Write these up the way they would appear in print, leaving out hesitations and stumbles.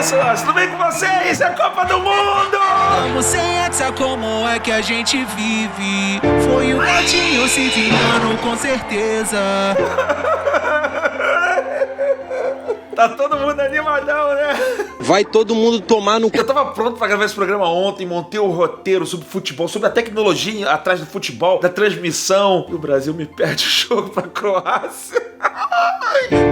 pessoas, tudo bem com vocês? É a Copa do Mundo! Vamos sem hexa, como é que a gente vive? Foi um gatinho se vingando, com certeza. Tá todo mundo animadão, né? Vai todo mundo tomar no... Eu tava pronto pra gravar esse programa ontem, montei o roteiro sobre futebol, sobre a tecnologia atrás do futebol, da transmissão. E o Brasil me perde o jogo pra Croácia.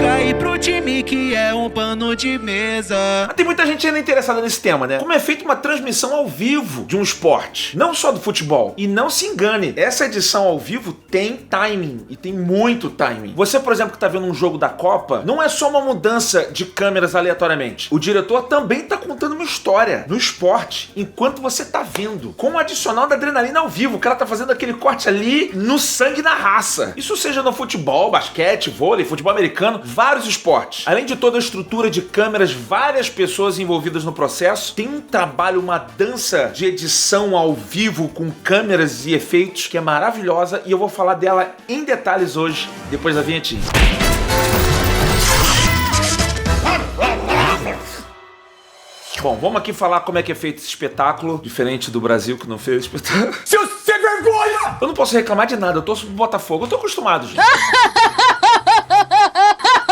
Cair pro time que é um pano de mesa. Mas tem muita gente ainda interessada nesse tema, né? Como é feita uma transmissão ao vivo de um esporte, não só do futebol. E não se engane, essa edição ao vivo tem timing, e tem muito timing. Você, por exemplo, que tá vendo um jogo da Copa, não é só uma mudança de câmeras aleatoriamente. O diretor também tá contando uma história no esporte, enquanto você tá vendo. Com o adicional da adrenalina ao vivo, o cara tá fazendo aquele corte ali no sangue da raça. Isso seja no futebol, basquete, vôlei, futebol americano, vários esportes. Além de toda a estrutura de câmeras, várias pessoas envolvidas no processo, tem um trabalho, uma dança de edição ao vivo com câmeras e efeitos que é maravilhosa, e eu vou falar dela em detalhes hoje, depois da vinhetinha. Bom, vamos aqui falar como é que é feito esse espetáculo, diferente do Brasil que não fez espetáculo. Seu sem vergonha! Eu não posso reclamar de nada, eu torço pro Botafogo, eu tô acostumado, gente.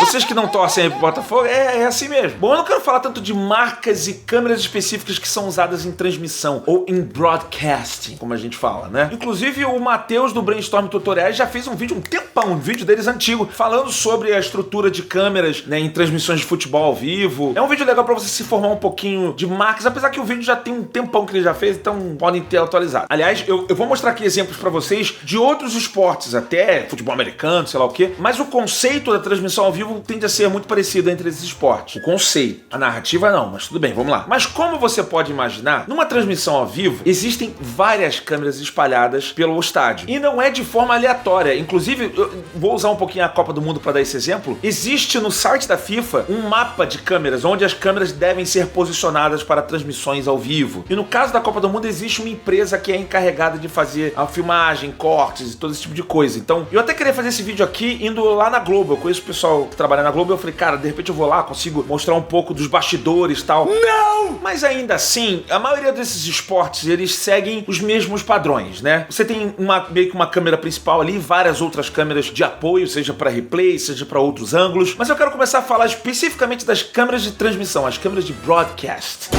Vocês que não torcem aí pro Botafogo, é assim mesmo. Bom, eu não quero falar tanto de marcas e câmeras específicas que são usadas em transmissão, ou em broadcasting, como a gente fala, né? Inclusive, o Matheus do Brainstorm Tutoriais já fez um vídeo, um tempão, um vídeo deles antigo, falando sobre a estrutura de câmeras, né, em transmissões de futebol ao vivo. É um vídeo legal pra você se formar um pouquinho de marcas, apesar que o vídeo já tem um tempão que ele já fez, então podem ter atualizado. Aliás, eu vou mostrar aqui exemplos pra vocês de outros esportes, até futebol americano, sei lá o quê, mas o conceito da transmissão ao vivo tende a ser muito parecido entre esses esportes. O conceito. A narrativa não, mas tudo bem, vamos lá. Mas como você pode imaginar, numa transmissão ao vivo, existem várias câmeras espalhadas pelo estádio. E não é de forma aleatória. Inclusive, eu vou usar um pouquinho a Copa do Mundo para dar esse exemplo. Existe no site da FIFA um mapa de câmeras, onde as câmeras devem ser posicionadas para transmissões ao vivo. E no caso da Copa do Mundo, existe uma empresa que é encarregada de fazer a filmagem, cortes e todo esse tipo de coisa. Então, eu até queria fazer esse vídeo aqui indo lá na Globo. Eu conheço o pessoal que trabalha na Globo, eu falei, cara, de repente eu vou lá, consigo mostrar um pouco dos bastidores e tal. Não! Mas ainda assim, a maioria desses esportes, eles seguem os mesmos padrões, né? Você tem meio que uma câmera principal ali, várias outras câmeras de apoio, seja para replay, seja para outros ângulos. Mas eu quero começar a falar especificamente das câmeras de transmissão, as câmeras de broadcast.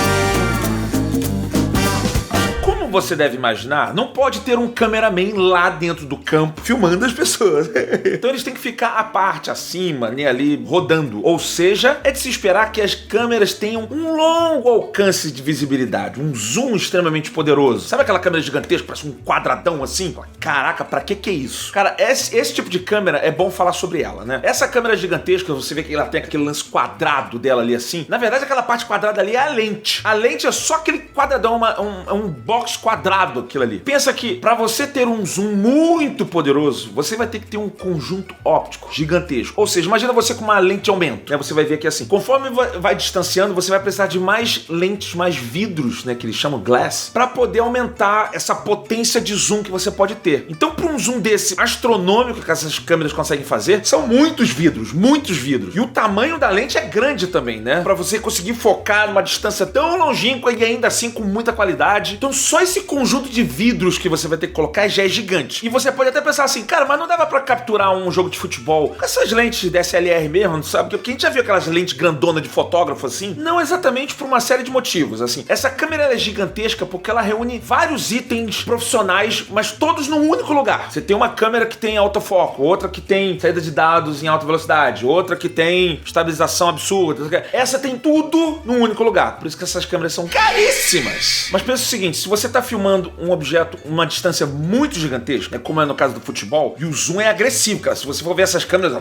Você deve imaginar, não pode ter um cameraman lá dentro do campo filmando as pessoas. Então eles têm que ficar à parte, acima, né, ali rodando. Ou seja, é de se esperar que as câmeras tenham um longo alcance de visibilidade, um zoom extremamente poderoso. Sabe aquela câmera gigantesca, parece um quadradão assim? Caraca, pra que é isso? Cara, esse tipo de câmera é bom falar sobre ela, né? Essa câmera gigantesca, você vê que ela tem aquele lance quadrado dela ali assim. Na verdade, aquela parte quadrada ali é a lente. A lente é só aquele quadradão, um box quadrado aquilo ali. Pensa que pra você ter um zoom muito poderoso, você vai ter que ter um conjunto óptico gigantesco. Ou seja, imagina você com uma lente de aumento, né? Você vai ver aqui assim. Conforme vai distanciando, você vai precisar de mais lentes, mais vidros, né? Que eles chamam glass, pra poder aumentar essa potência de zoom que você pode ter. Então, pra um zoom desse astronômico que essas câmeras conseguem fazer, são muitos vidros, muitos vidros. E o tamanho da lente é grande também, né? Pra você conseguir focar numa distância tão longínqua e ainda assim com muita qualidade. Então, só esse conjunto de vidros que você vai ter que colocar já é gigante. E você pode até pensar assim, cara, mas não dava pra capturar um jogo de futebol com essas lentes DSLR mesmo, não sabe? Porque a gente já viu aquelas lentes grandonas de fotógrafo assim? Não exatamente por uma série de motivos, assim. Essa câmera é gigantesca porque ela reúne vários itens profissionais, mas todos num único lugar. Você tem uma câmera que tem autofoco, outra que tem saída de dados em alta velocidade, outra que tem estabilização absurda. Essa tem tudo num único lugar. Por isso que essas câmeras são caríssimas. Mas pensa o seguinte, se você tá filmando um objeto uma distância muito gigantesca, né, como é no caso do futebol, e o zoom é agressivo, cara. Se você for ver essas câmeras,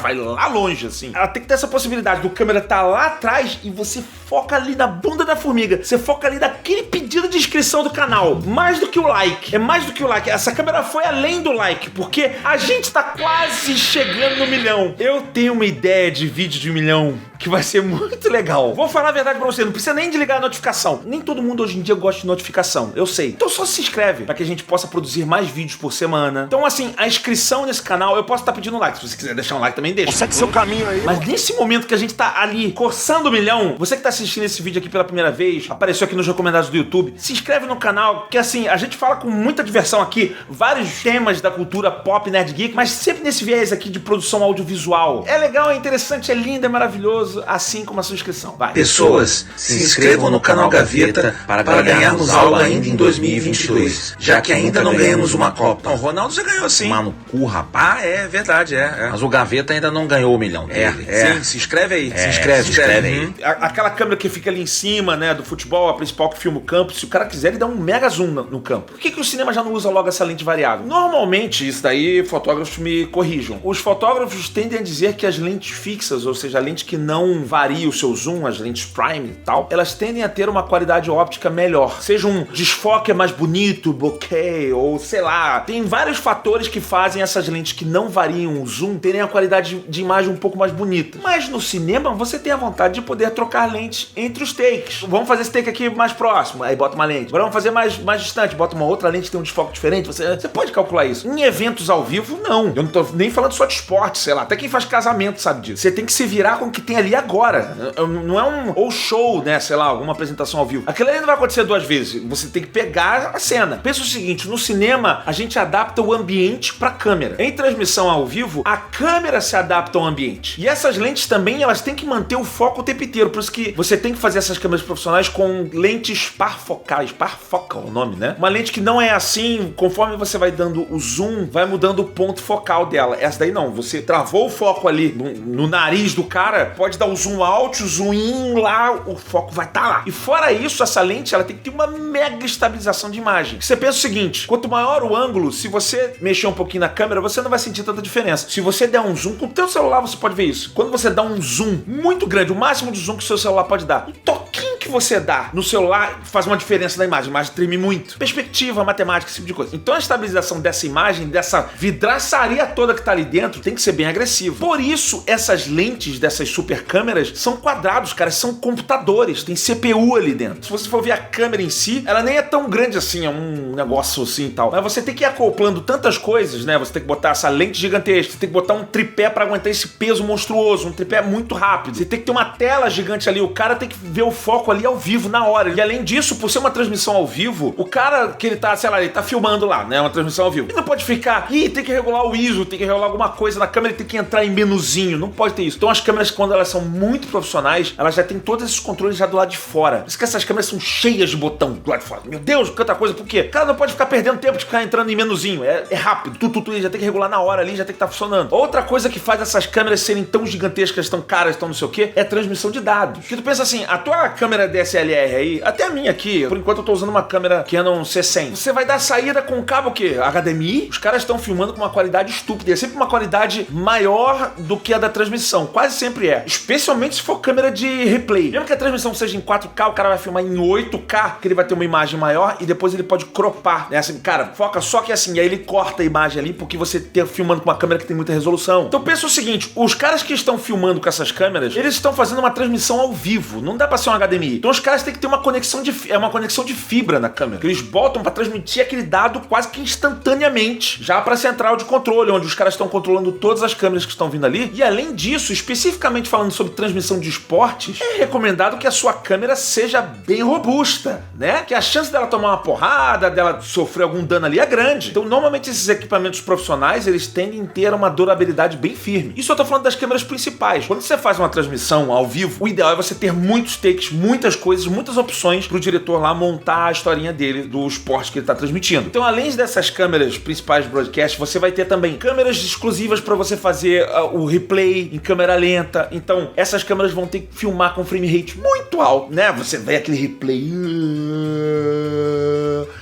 vai lá longe, assim. Ela tem que ter essa possibilidade do câmera tá lá atrás e você foca ali na bunda da formiga. Você foca ali naquele pedido de inscrição do canal. Mais do que o like. É mais do que o like. Essa câmera foi além do like, porque a gente tá quase chegando no 1 milhão. Eu tenho uma ideia de vídeo de 1 milhão que vai ser muito legal. Vou falar a verdade pra você, não precisa nem de ligar a notificação. Nem todo mundo hoje em dia gosta de notificação, eu sei. Então só se inscreve pra que a gente possa produzir mais vídeos por semana. Então assim, a inscrição nesse canal, eu posso estar pedindo like. Se você quiser deixar um like também, deixa. Segue seu caminho aí. Mas nesse momento que a gente tá ali coçando o milhão, você que tá assistindo esse vídeo aqui pela primeira vez, apareceu aqui nos recomendados do YouTube, se inscreve no canal, que assim, a gente fala com muita diversão aqui, vários temas da cultura pop, nerd geek, mas sempre nesse viés aqui de produção audiovisual. É legal, é interessante, é lindo, é maravilhoso, assim como a sua inscrição. Vai. Pessoas, se inscrevam no canal Gaveta para ganharmos algo ainda em 2022, já que ainda não ganhamos uma Copa. Não, o Ronaldo já ganhou sim. Mano, cu, rapaz. Ah, é verdade, é. Mas o Gaveta ainda não ganhou o milhão dele. Sim, se inscreve aí. Se inscreve aí. Aquela câmera que fica ali em cima, né, do futebol, a principal que filma o campo, se o cara quiser, ele dá um mega zoom no campo. Por que o cinema já não usa logo essa lente variável? Normalmente, isso daí, fotógrafos me corrijam. Os fotógrafos tendem a dizer que as lentes fixas, ou seja, a lente que não varia o seu zoom, as lentes prime e tal, elas tendem a ter uma qualidade óptica melhor. Seja um desfoque mais bonito, bokeh, ou sei lá. Tem vários fatores que fazem essas lentes que não variam o zoom terem a qualidade de imagem um pouco mais bonita. Mas no cinema, você tem a vontade de poder trocar lentes entre os takes. Vamos fazer esse take aqui mais próximo, aí bota uma lente. Agora vamos fazer mais distante, bota uma outra lente que tem um desfoque diferente. Você pode calcular isso. Em eventos ao vivo, não. Eu não tô nem falando só de esporte, sei lá. Até quem faz casamento sabe disso. Você tem que se virar com o que tem ali agora. Não é ou show, né, sei lá, alguma apresentação ao vivo. Aquilo ali não vai acontecer duas vezes. Você tem que pegar a cena. Pensa o seguinte, no cinema, a gente adapta o ambiente pra câmera. Em transmissão ao vivo, a câmera se adapta ao ambiente. E essas lentes também, elas têm que manter o foco o tempo inteiro. Por isso que você tem que fazer essas câmeras profissionais com lentes parfocais. Parfocal o nome, né? Uma lente que não é assim, conforme você vai dando o zoom, vai mudando o ponto focal dela. Essa daí não. Você travou o foco ali no nariz do cara, pode dar o zoom out, o zoom in lá, o foco vai estar lá. E fora isso, essa lente, ela tem que ter uma mega estabilização de imagem. Você pensa o seguinte, quanto maior o ângulo, se você mexer um pouquinho na câmera, você não vai sentir tanta diferença. Se você der um zoom, com o teu celular você pode ver isso. Quando você dá um zoom muito grande, o máximo de zoom que o seu celular pode dar, um toquinho que você dá no celular faz uma diferença na imagem. A imagem treme muito. Perspectiva, matemática, esse tipo de coisa. Então a estabilização dessa imagem, dessa vidraçaria toda que tá ali dentro, tem que ser bem agressiva. Por isso, essas lentes dessas super câmeras são quadrados, cara, são computadores, tem CPU ali dentro. Se você for ver a câmera em si, ela nem é tão grande assim, é um negócio assim e tal. Mas você tem que ir acoplando tantas coisas, né? Você tem que botar essa lente gigantesca, você tem que botar um tripé pra aguentar esse peso monstruoso, um tripé muito rápido. Você tem que ter uma tela gigante ali, o cara tem que ver o foco ali ao vivo, na hora. E além disso, por ser uma transmissão ao vivo, o cara que ele tá, sei lá, ele tá filmando lá, né? Uma transmissão ao vivo. Ele não pode ficar, tem que regular o ISO, tem que regular alguma coisa na câmera, ele tem que entrar em menuzinho, não pode ter isso. Então as câmeras, quando elas são muito profissionais, elas já têm todos esses controles já do lado de fora. Por isso que essas câmeras são cheias de botão do lado de fora. Meu Deus, quanta coisa, por quê? O cara não pode ficar perdendo tempo de ficar entrando em menuzinho, é rápido, ele já tem que regular na hora ali, já tem que estar funcionando. Outra coisa que faz essas câmeras serem tão gigantescas, tão caras, tão não sei o que, é transmissão de dados. Porque tu pensa assim, a tua câmera DSLR aí, até a minha aqui, por enquanto eu tô usando uma câmera Canon C100. Você vai dar saída com cabo o quê? HDMI? Os caras estão filmando com uma qualidade estúpida. É sempre uma qualidade maior do que a da transmissão. Quase sempre é. Especialmente se for câmera de replay. Mesmo que a transmissão seja em 4K, o cara vai filmar em 8K, que ele vai ter uma imagem maior e depois ele pode cropar, né? Assim, cara, foca só que assim, aí ele corta a imagem ali porque você tá filmando com uma câmera que tem muita resolução. Então pensa o seguinte, os caras que estão filmando com essas câmeras, eles estão fazendo uma transmissão ao vivo. Não dá pra ser um HDMI. Então os caras têm que ter uma conexão de fibra na câmera. Que eles botam pra transmitir aquele dado quase que instantaneamente já pra central de controle, onde os caras estão controlando todas as câmeras que estão vindo ali. E além disso, especificamente falando sobre transmissão de esportes, é recomendado que a sua câmera seja bem robusta, né? Que a chance dela tomar uma porrada, dela sofrer algum dano ali é grande. Então normalmente esses equipamentos profissionais, eles tendem a ter uma durabilidade bem firme. Isso eu tô falando das câmeras principais. Quando você faz uma transmissão ao vivo, o ideal é você ter muitos takes, muitas coisas, muitas opções pro diretor lá montar a historinha dele, do esporte que ele tá transmitindo. Então, além dessas câmeras principais de broadcast, você vai ter também câmeras exclusivas para você fazer o replay em câmera lenta. Então, essas câmeras vão ter que filmar com frame rate muito alto, né? Você vê aquele replay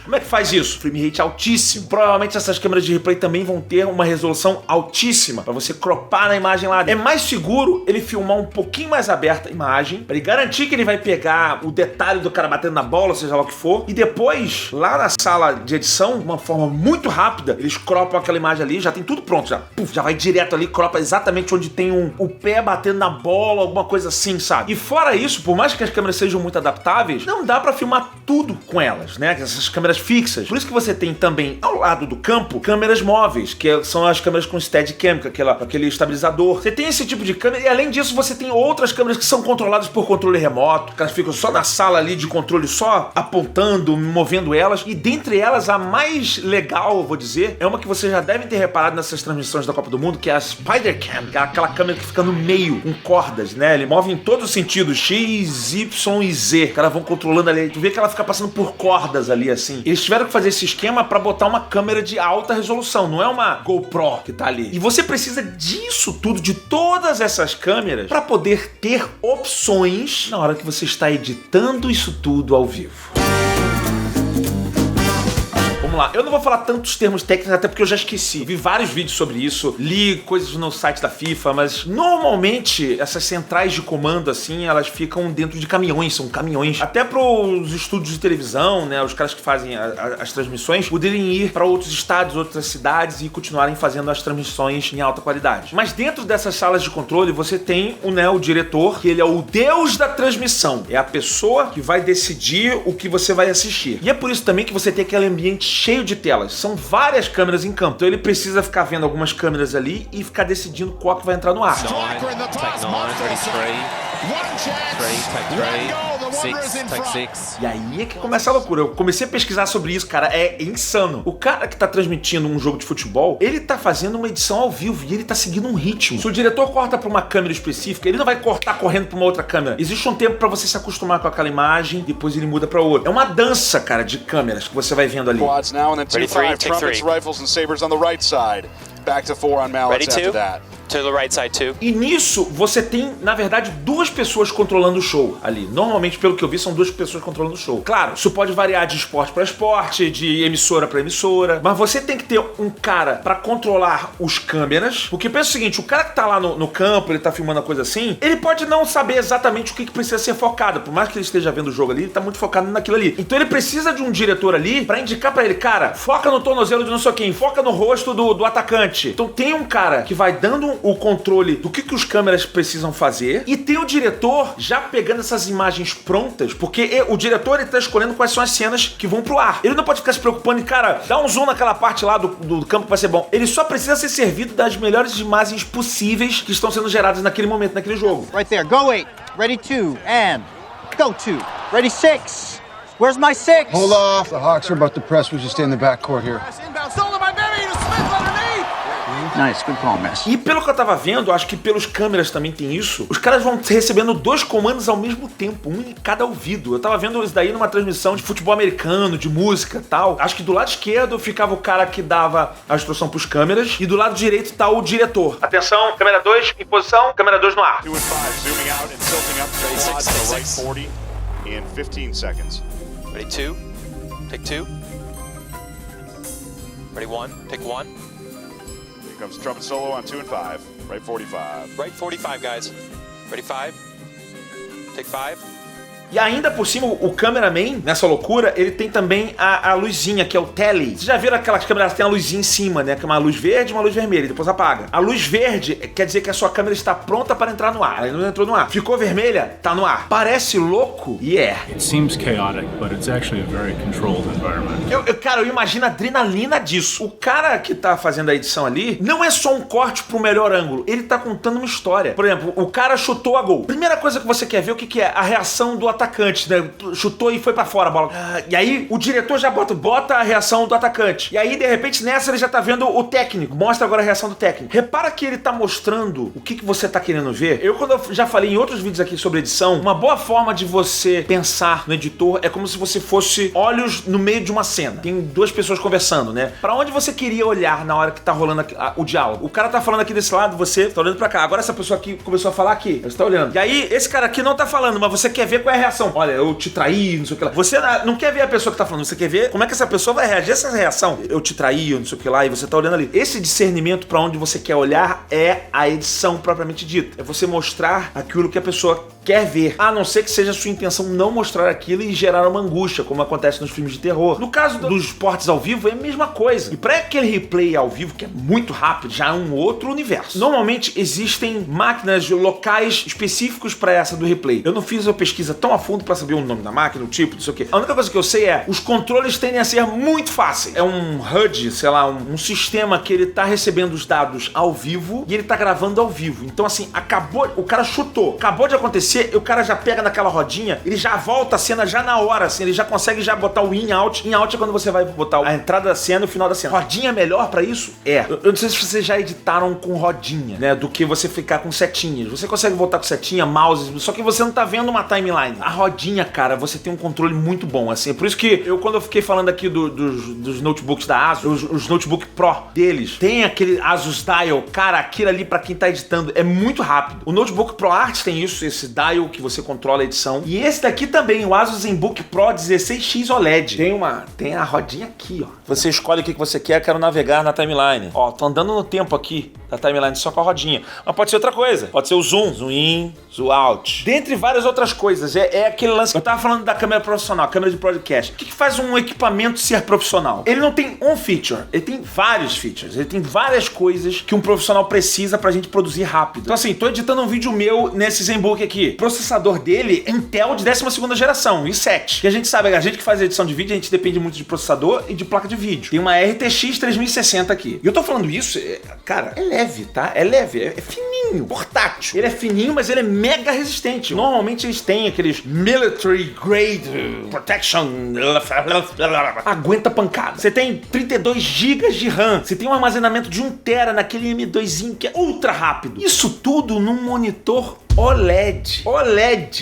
Como é que faz isso? Frame rate altíssimo. Provavelmente essas câmeras de replay também vão ter uma resolução altíssima pra você cropar na imagem lá. É mais seguro ele filmar um pouquinho mais aberta a imagem, pra ele garantir que ele vai pegar o detalhe do cara batendo na bola, seja lá o que for, e depois, lá na sala de edição, de uma forma muito rápida, eles cropam aquela imagem ali, já tem tudo pronto, já vai direto ali, cropa exatamente onde tem o pé batendo na bola, alguma coisa assim, sabe? E fora isso, por mais que as câmeras sejam muito adaptáveis, não dá pra filmar tudo com elas, né? Essas câmeras fixas. Por isso que você tem também, ao lado do campo, câmeras móveis, que são as câmeras com Steadicam, aquele estabilizador. Você tem esse tipo de câmera, e além disso, você tem outras câmeras que são controladas por controle remoto, que elas ficam só na sala ali de controle, só apontando, movendo elas, e dentre elas, a mais legal, eu vou dizer, é uma que vocês já devem ter reparado nessas transmissões da Copa do Mundo, que é a Spider-Cam, que é aquela câmera que fica no meio, com cordas, né? Ele move em todos os sentidos, X, Y e Z, que elas vão controlando ali. Tu vê que ela fica passando por cordas ali, assim. Eles tiveram que fazer esse esquema pra botar uma câmera de alta resolução, não é uma GoPro que tá ali. E você precisa disso tudo, de todas essas câmeras, pra poder ter opções na hora que você está editando isso tudo ao vivo. Vamos lá, eu não vou falar tantos termos técnicos, até porque eu já esqueci. Vi vários vídeos sobre isso, li coisas no site da FIFA, mas normalmente essas centrais de comando, assim, elas ficam dentro de caminhões, são caminhões. Até pros estúdios de televisão, né, os caras que fazem as transmissões, poderem ir para outros estados, outras cidades e continuarem fazendo as transmissões em alta qualidade. Mas dentro dessas salas de controle, você tem o diretor, que ele é o deus da transmissão. É a pessoa que vai decidir o que você vai assistir. E é por isso também que você tem aquele ambiente cheio de telas. São várias câmeras em campo. Então ele precisa ficar vendo algumas câmeras ali e ficar decidindo qual que vai entrar no ar. E aí é que começa a loucura. Eu comecei a pesquisar sobre isso, cara. É insano. O cara que tá transmitindo um jogo de futebol, ele tá fazendo uma edição ao vivo e ele tá seguindo um ritmo. Se o diretor corta pra uma câmera específica, ele não vai cortar correndo pra uma outra câmera. Existe um tempo pra você se acostumar com aquela imagem, depois ele muda pra outra. É uma dança, cara, de câmeras que você vai vendo ali. Now and then 2-5 trumpets, rifles and sabers on the right side. Back to 4 on mallets after that. To the right side too. E nisso, você tem, na verdade, duas pessoas controlando o show ali. Normalmente, pelo que eu vi, são duas pessoas controlando o show. Claro, isso pode variar de esporte pra esporte, de emissora pra emissora, mas você tem que ter um cara pra controlar os câmeras, porque pensa o seguinte, o cara que tá lá no campo, ele tá filmando a coisa assim, ele pode não saber exatamente o que precisa ser focado, por mais que ele esteja vendo o jogo ali, ele tá muito focado naquilo ali. Então ele precisa de um diretor ali pra indicar pra ele, cara, foca no tornozelo de não sei quem, foca no rosto do atacante. Então tem um cara que vai dando o controle do que os câmeras precisam fazer, e tem o diretor já pegando essas imagens prontas, porque o diretor, ele tá escolhendo quais são as cenas que vão pro ar. Ele não pode ficar se preocupando em, cara, dá um zoom naquela parte lá do campo que vai ser bom. Ele só precisa ser servido das melhores imagens possíveis que estão sendo geradas naquele momento, naquele jogo. Right there, go 8, ready 2, and go 2, ready 6. Where's my 6? Hold off, the Hawks are about to press. We just stay in the backcourt here. Nice, good call, miss. E pelo que eu tava vendo, acho que pelos câmeras também tem isso, os caras vão recebendo dois comandos ao mesmo tempo, um em cada ouvido. Eu tava vendo isso daí numa transmissão de futebol americano, de música e tal. Acho que do lado esquerdo ficava o cara que dava a instrução pros câmeras, e do lado direito tá o diretor. Atenção, câmera 2 em posição, câmera 2 no ar. 2 and 5, zooming out and tilting up to the quad to the right 40 in 15 seconds. Ready 2. Take 2. Ready 1. Take 1. Here comes trumpet solo on 2 and 5. Right 45. Right 45, guys. Ready 5. Take 5. E ainda por cima, o cameraman, nessa loucura, ele tem também a luzinha, que é o tele. Vocês já viram aquelas câmeras que tem a luzinha em cima, né? Que é uma luz verde e uma luz vermelha, e depois apaga. A luz verde quer dizer que a sua câmera está pronta para entrar no ar. Ela não entrou no ar. Ficou vermelha? Tá no ar. Parece louco? It seems chaotic, but it's actually a very controlled environment. Cara, eu imagino a adrenalina disso. O cara que tá fazendo a edição ali, não é só um corte pro melhor ângulo. Ele tá contando uma história. Por exemplo, o cara chutou a gol. Primeira coisa que você quer ver, o que é? A reação do atacante, né? Chutou e foi pra fora a bola. E aí o diretor já bota a reação do atacante. E aí, de repente, nessa ele já tá vendo o técnico. Mostra agora a reação do técnico. Repara que ele tá mostrando o que você tá querendo ver. Quando eu já falei em outros vídeos aqui sobre edição, uma boa forma de você pensar no editor é como se você fosse olhos no meio de uma cena. Tem duas pessoas conversando, né? Pra onde você queria olhar na hora que tá rolando o diálogo? O cara tá falando aqui desse lado, você tá olhando pra cá. Agora essa pessoa aqui começou a falar aqui. Você tá olhando. E aí, esse cara aqui não tá falando, mas você quer ver qual é a reação. Olha, eu te traí, não sei o que lá. Você não quer ver a pessoa que tá falando, você quer ver como é que essa pessoa vai reagir a essa reação. Eu te traí, não sei o que lá, e você tá olhando ali. Esse discernimento pra onde você quer olhar é a edição propriamente dita. É você mostrar aquilo que a pessoa quer ver, a não ser que seja a sua intenção não mostrar aquilo e gerar uma angústia, como acontece nos filmes de terror. No caso dos esportes ao vivo, é a mesma coisa. E para aquele replay ao vivo, que é muito rápido, já é um outro universo. Normalmente existem máquinas locais específicos para essa do replay. Eu não fiz uma pesquisa tão a fundo para saber o nome da máquina, o tipo, não sei o quê. A única coisa que eu sei é, os controles tendem a ser muito fáceis. É um HUD, sei lá, um sistema que ele tá recebendo os dados ao vivo e ele tá gravando ao vivo. Então assim, o cara chutou, acabou de acontecer, e o cara já pega naquela rodinha, ele já volta a cena já na hora, assim, ele já consegue já botar o in-out. In-out é quando você vai botar a entrada da cena e o final da cena. Rodinha é melhor pra isso? É. Eu não sei se vocês já editaram com rodinha, né, do que você ficar com setinhas. Você consegue voltar com setinha, mouse, só que você não tá vendo uma timeline. A rodinha, cara, você tem um controle muito bom, assim. É por isso que quando eu fiquei falando aqui dos notebooks da Asus, os notebook Pro deles, tem aquele Asus Dial, cara, aquilo ali pra quem tá editando é muito rápido. O notebook Pro Art tem isso, esse Dial que você controla a edição. E esse daqui também, o Asus ZenBook Pro 16X OLED. Tem a rodinha aqui, ó. Você escolhe o que você quer, quero navegar na timeline. Ó, tô andando no tempo aqui da timeline só com a rodinha. Mas pode ser outra coisa. Pode ser o zoom in, zoom out. Dentre várias outras coisas. É aquele lance. Eu tava falando da câmera profissional, câmera de broadcast. O que faz um equipamento ser profissional? Ele não tem um feature, ele tem vários features. Ele tem várias coisas que um profissional precisa pra gente produzir rápido. Então assim, tô editando um vídeo meu nesse ZenBook aqui. O processador dele é Intel de 12ª geração, i7. Que a gente sabe, a gente que faz edição de vídeo, a gente depende muito de processador e de placa de vídeo. Tem uma RTX 3060 aqui. E eu tô falando isso, cara, é leve, tá? É leve, é fininho, portátil. Ele é fininho, mas ele é mega resistente. Normalmente eles têm aqueles military grade protection. Aguenta pancada. Você tem 32 GB de RAM. Você tem um armazenamento de 1 TB naquele M2zinho que é ultra rápido. Isso tudo num monitor OLED.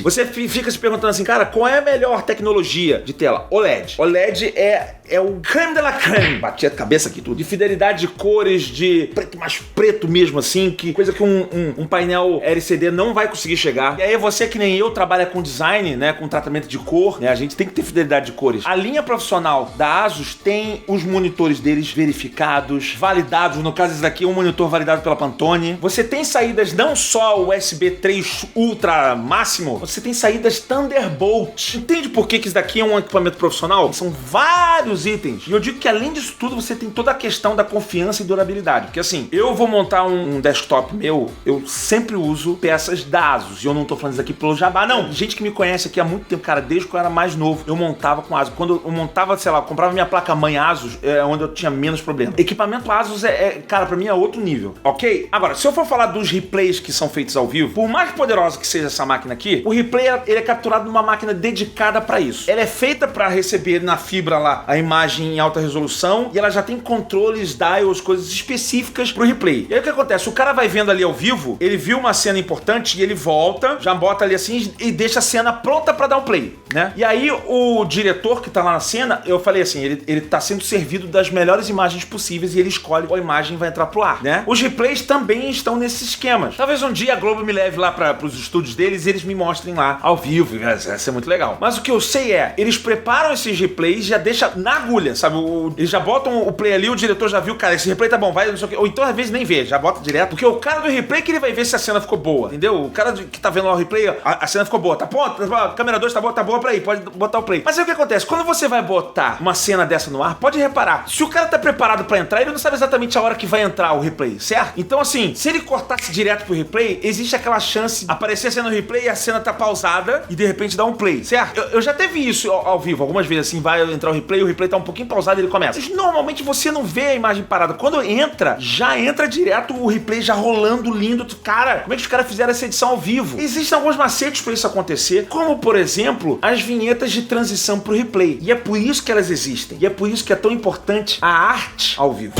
Você fica se perguntando assim, cara, qual é a melhor tecnologia de tela? OLED. OLED é o creme de la creme. Bati a cabeça aqui tudo. De fidelidade de cores, de preto mais preto mesmo assim, que coisa que um painel LCD não vai conseguir chegar. E aí você que nem eu trabalha com design, né, com tratamento de cor, né, a gente tem que ter fidelidade de cores. A linha profissional da Asus tem os monitores deles verificados, validados. No caso, esse daqui é um monitor validado pela Pantone. Você tem saídas não só USB 3 Ultra máximo, você tem saídas Thunderbolt. Entende por que isso daqui é um equipamento profissional? São vários itens. E eu digo que além disso tudo, você tem toda a questão da confiança e durabilidade. Porque assim, eu vou montar um desktop meu, eu sempre uso peças da Asus. E eu não tô falando isso aqui pelo jabá, não. Gente que me conhece aqui há muito tempo, cara, desde que eu era mais novo, eu montava com Asus. Quando eu montava, sei lá, eu comprava minha placa-mãe Asus, é onde eu tinha menos problema. Equipamento Asus cara, pra mim é outro nível, ok? Agora, se eu for falar dos replays que são feitos ao vivo, por mais poderosa que seja essa máquina aqui, o replay ele é capturado numa máquina dedicada para isso. Ela é feita para receber na fibra lá a imagem em alta resolução e ela já tem controles, dials, coisas específicas pro replay. E aí o que acontece? O cara vai vendo ali ao vivo, ele viu uma cena importante e ele volta, já bota ali assim e deixa a cena pronta para dar um play, né? E aí o diretor que tá lá na cena, eu falei assim, ele tá sendo servido das melhores imagens possíveis e ele escolhe qual imagem vai entrar pro ar, né? Os replays também estão nesses esquemas. Talvez um dia a Globo me leve lá pros estúdios deles e eles me mostrem lá ao vivo, vai ser muito legal. Mas o que eu sei é, eles preparam esses replays e já deixam na agulha, sabe? Eles já botam o play ali, o diretor já viu, cara, esse replay tá bom, vai, não sei o que. Ou então às vezes nem vê, já bota direto, porque o cara do replay que ele vai ver se a cena ficou boa, entendeu? O cara que tá vendo lá o replay, a cena ficou boa, tá pronto, a câmera 2 tá boa pra aí, pode botar o play. Mas aí o que acontece? Quando você vai botar uma cena dessa no ar, pode reparar, se o cara tá preparado pra entrar, ele não sabe exatamente a hora que vai entrar o replay, certo? Então assim, se ele cortasse direto pro replay, existe aquela chance de aparecer a cena no replay e a cena tá pausada e de repente dá um play, certo? Eu já teve isso ao vivo, algumas vezes assim, vai entrar o replay tá um pouquinho pausado e ele começa. Mas normalmente você não vê a imagem parada. Quando entra, já entra direto o replay já rolando lindo. Cara, como é que os caras fizeram essa edição ao vivo? Existem alguns macetes pra isso acontecer, como por exemplo, as vinhetas de transição pro replay. E é por isso que elas existem. E é por isso que é tão importante a arte ao vivo.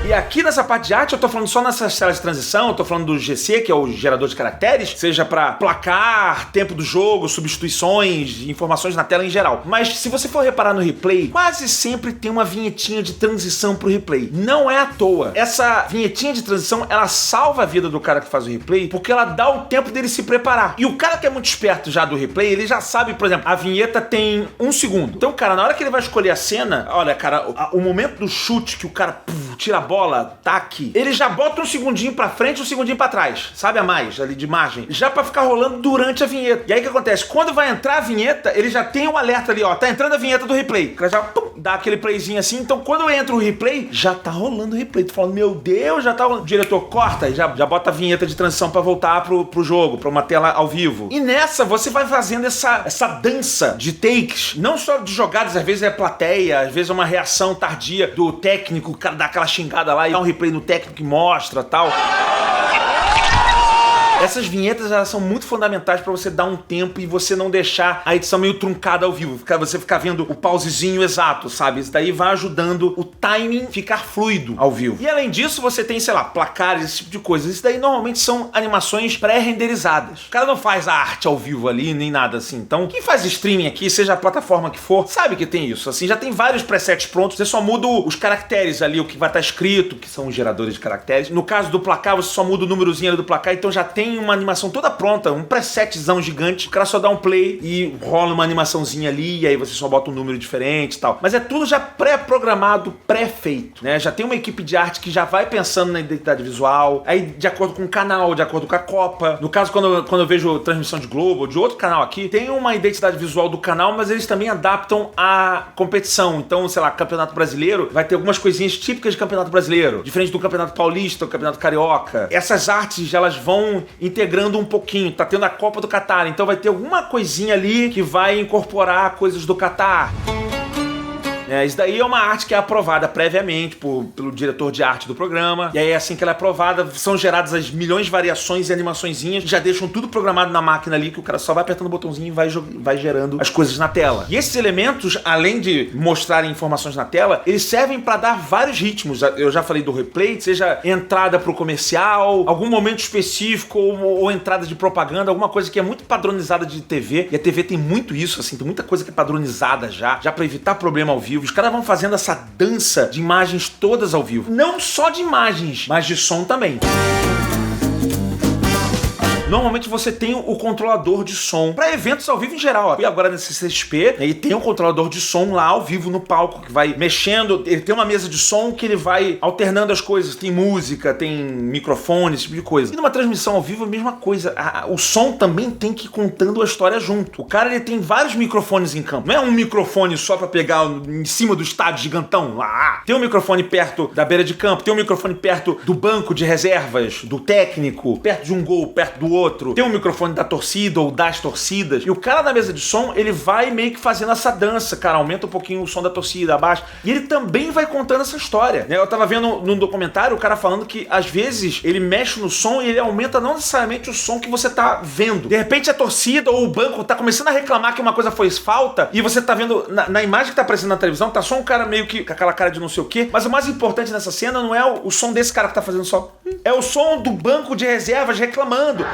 E E aqui nessa parte de arte eu tô falando só nessas telas de transição, eu tô falando do GC, que é o gerador de caracteres, seja pra placar, tempo do jogo, substituições, informações na tela em geral. Mas se você for reparar no replay, quase sempre tem uma vinhetinha de transição pro replay. Não é à toa. Essa vinhetinha de transição, ela salva a vida do cara que faz o replay, porque ela dá o tempo dele se preparar. E o cara que é muito esperto já do replay, ele já sabe, por exemplo, a vinheta tem 1 segundo. Então, cara, na hora que ele vai escolher a cena, olha, cara, o momento do chute que o cara tira a bola, tá aqui, ele já bota 1 segundinho pra frente, 1 segundinho pra trás, sabe, a mais ali de margem, já pra ficar rolando durante a vinheta. E aí o que acontece? Quando vai entrar a vinheta, ele já tem um alerta ali, ó, tá entrando a vinheta do replay. O cara já dá aquele playzinho assim. Então quando entra o replay, já tá rolando o replay. Tu falando, meu Deus, já tá rolando. O diretor corta e já bota a vinheta de transição pra voltar pro jogo, pra uma tela ao vivo. E nessa você vai fazendo essa dança de takes, não só de jogadas, às vezes é plateia, às vezes é uma reação tardia do técnico, o cara dá aquela xingada lá e dá um replay no técnico que mostra tal. Essas vinhetas, elas são muito fundamentais pra você dar um tempo e você não deixar a edição meio truncada ao vivo. Você ficar vendo o pausezinho exato, sabe? Isso daí vai ajudando o timing ficar fluido ao vivo. E além disso, você tem, sei lá, placares, esse tipo de coisa. Isso daí normalmente são animações pré-renderizadas. O cara não faz a arte ao vivo ali, nem nada assim. Então, quem faz streaming aqui, seja a plataforma que for, sabe que tem isso. Assim, já tem vários presets prontos. Você só muda os caracteres ali, o que vai estar escrito, que são os geradores de caracteres. No caso do placar, você só muda o númerozinho ali do placar, então já tem uma animação toda pronta, um presetzão gigante, o cara só dá um play e rola uma animaçãozinha ali, e aí você só bota um número diferente e tal. Mas é tudo já pré-programado, pré-feito, né? Já tem uma equipe de arte que já vai pensando na identidade visual, aí de acordo com o canal, de acordo com a Copa. No caso, quando eu vejo transmissão de Globo, de outro canal aqui, tem uma identidade visual do canal, mas eles também adaptam a competição. Então, sei lá, Campeonato Brasileiro, vai ter algumas coisinhas típicas de Campeonato Brasileiro, diferente do Campeonato Paulista, do Campeonato Carioca. Essas artes, elas vão integrando um pouquinho, tá tendo a Copa do Catar, então vai ter alguma coisinha ali que vai incorporar coisas do Catar. Isso daí é uma arte que é aprovada previamente pelo diretor de arte do programa. E aí, assim que ela é aprovada, são geradas as milhões de variações e animaçõezinhas, já deixam tudo programado na máquina ali, que o cara só vai apertando o botãozinho e vai gerando as coisas na tela. E esses elementos, além de mostrarem informações na tela, eles servem para dar vários ritmos. Eu já falei do replay, seja entrada pro comercial, algum momento específico ou entrada de propaganda, alguma coisa que é muito padronizada de TV. E a TV tem muito isso, assim, tem muita coisa que é padronizada já para evitar problema ao vivo. Os caras vão fazendo essa dança de imagens todas ao vivo. Não só de imagens, mas de som também. Normalmente você tem o controlador de som para eventos ao vivo em geral. E agora nesse CCXP, ele tem um controlador de som lá ao vivo no palco, que vai mexendo. Ele tem uma mesa de som que ele vai alternando as coisas. Tem música, tem microfone, esse tipo de coisa. E numa transmissão ao vivo, a mesma coisa. O som também tem que ir contando a história junto. O cara, ele tem vários microfones em campo. Não é um microfone só para pegar em cima do estádio gigantão lá. Tem um microfone perto da beira de campo, tem um microfone perto do banco de reservas, do técnico, perto de um gol, perto do outro. Tem um microfone da torcida ou das torcidas. E o cara na mesa de som, ele vai meio que fazendo essa dança, cara. Aumenta um pouquinho o som da torcida, abaixa. E ele também vai contando essa história. Eu tava vendo num documentário o cara falando que às vezes ele mexe no som e ele aumenta não necessariamente o som que você tá vendo. De repente a torcida ou o banco tá começando a reclamar que uma coisa foi falta e você tá vendo na imagem que tá aparecendo na televisão, tá só um cara meio que com aquela cara de não sei o quê. Mas o mais importante nessa cena não é o som desse cara que tá fazendo só. É o som do banco de reservas reclamando.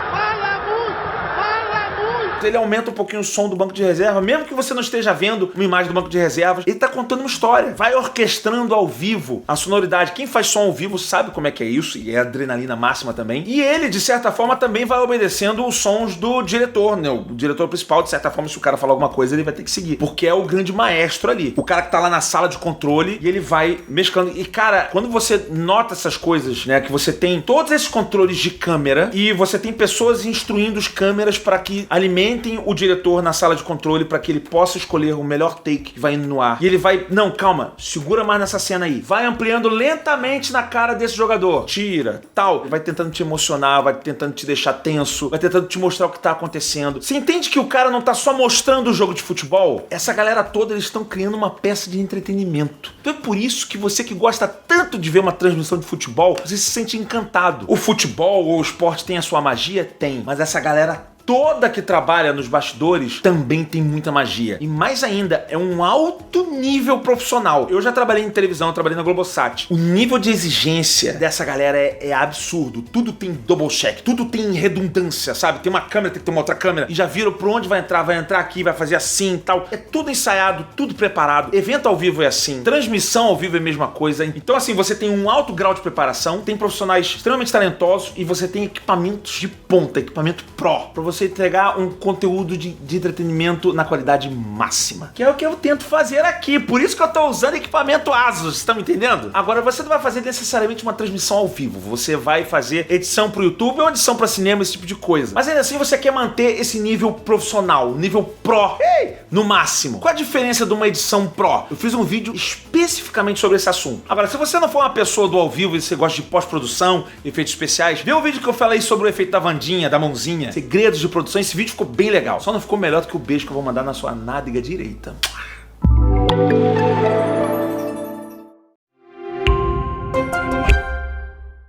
Ele aumenta um pouquinho o som do banco de reserva, mesmo que você não esteja vendo uma imagem do banco de reservas, ele tá contando uma história, vai orquestrando ao vivo a sonoridade. Quem faz som ao vivo sabe como é que é isso, e é adrenalina máxima também. E ele, de certa forma, também vai obedecendo os sons do diretor, né? O diretor principal, de certa forma, se o cara falar alguma coisa, ele vai ter que seguir, porque é o grande maestro ali, o cara que tá lá na sala de controle, e ele vai mesclando. E cara, quando você nota essas coisas, né, que você tem todos esses controles de câmera, e você tem pessoas instruindo os câmeras para que alimentem o diretor na sala de controle para que ele possa escolher o melhor take que vai indo no ar. E ele vai, não, calma, segura mais nessa cena aí. Vai ampliando lentamente na cara desse jogador. Tira, tal. Vai tentando te emocionar, vai tentando te deixar tenso, vai tentando te mostrar o que tá acontecendo. Você entende que o cara não tá só mostrando o jogo de futebol? Essa galera toda, eles estão criando uma peça de entretenimento. Então é por isso que você que gosta tanto de ver uma transmissão de futebol, você se sente encantado. O futebol ou o esporte tem a sua magia? Tem. Mas essa galera toda que trabalha nos bastidores também tem muita magia. E mais ainda, é um alto nível profissional. Eu já trabalhei em televisão, eu trabalhei na Globosat. O nível de exigência dessa galera é absurdo. Tudo tem double check, tudo tem redundância, sabe? Tem uma câmera, tem que ter uma outra câmera. E já viram por onde vai entrar aqui, vai fazer assim e tal. É tudo ensaiado, tudo preparado. Evento ao vivo é assim. Transmissão ao vivo é a mesma coisa. Então assim, você tem um alto grau de preparação, tem profissionais extremamente talentosos e você tem equipamentos de ponta, equipamento pro, pra você entregar um conteúdo de entretenimento na qualidade máxima. Que é o que eu tento fazer aqui. Por isso que eu tô usando equipamento Asus, tá me entendendo? Agora, você não vai fazer necessariamente uma transmissão ao vivo. Você vai fazer edição pro YouTube ou edição pra cinema, esse tipo de coisa. Mas ainda assim, você quer manter esse nível profissional, nível pro, no máximo. Qual a diferença de uma edição pro? Eu fiz um vídeo especificamente sobre esse assunto. Agora, se você não for uma pessoa do ao vivo e você gosta de pós-produção, efeitos especiais, vê o vídeo que eu falei sobre o efeito da Wandinha, da mãozinha, segredos de produção. Esse vídeo ficou bem legal. Só não ficou melhor do que o beijo que eu vou mandar na sua nádega direita.